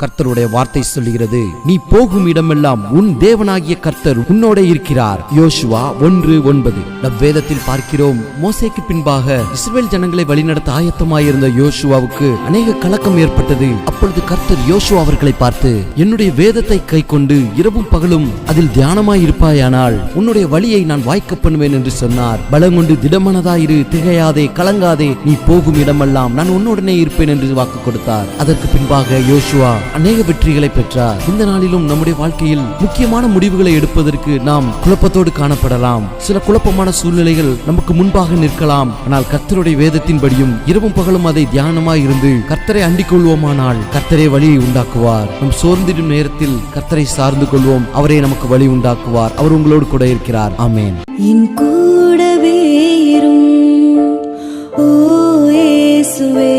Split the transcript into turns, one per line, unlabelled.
கர்த்தருடைய வார்த்தை சொல்லுகிறது, நீ போகும் இடமெல்லாம் உன் தேவனாகிய கர்த்தர் உன்னோட இருக்கிறார். யோசுவா 1:9. நம் வேதத்தில் பார்க்கிறோம், மோசேக்கு பின்பாக இஸ்ரவேல் ஜனங்களை வழிநடத்த ஆயத்தமாயிருந்த யோசுவாவுக்கு அநேக கலக்கம் ஏற்பட்டது. அப்பொழுது கர்த்தர் யோசுவா அவர்களை பார்த்து, என்னுடைய வேதத்தை கை கொண்டு இரவும் பகலும் அதில் தியானமாய் இருப்பாயானால் உன்னுடைய வழியை நான் வாய்க்க பண்ணுவேன் என்று சொன்னார். பலங்கொண்டு திடமனதாயிரு, திகையாதே, கலங்காதே, நீ போகும் இடமெல்லாம் நான் உன்னுடனே இருப்பேன் என்று வாக்கு கொடுத்தார். அதற்கு பின்பாக யோசுவா அநேக வெற்றிகளை பெற்றார். இந்த நாளிலும் நம்முடைய வாழ்க்கையில் முக்கியமான முடிவுகளை எடுப்பதற்கு நாம் குழப்பத்தோடு காணப்படலாம். சில குழப்பமான சூழ்நிலைகள் நமக்கு முன்பாக நிற்கலாம். ஆனால் கர்த்தருடைய வேதத்தின்படியும் இரவும் பகலும் அதை தியானமாய் இருந்து கர்த்தரை அண்டிக் கொள்வோமானால் கர்த்தரே வழியை உண்டாக்குவார். நம் சோர்ந்திடும் நேரத்தில் கர்த்தரை சார்ந்து கொள்வோம், அவரே நமக்கு வழி உண்டாக்குவார். அவர் உங்களோடு கூட இருக்கிறார். ஆமென்.
என் கூடவே இரும் ஓ இயேசுவே.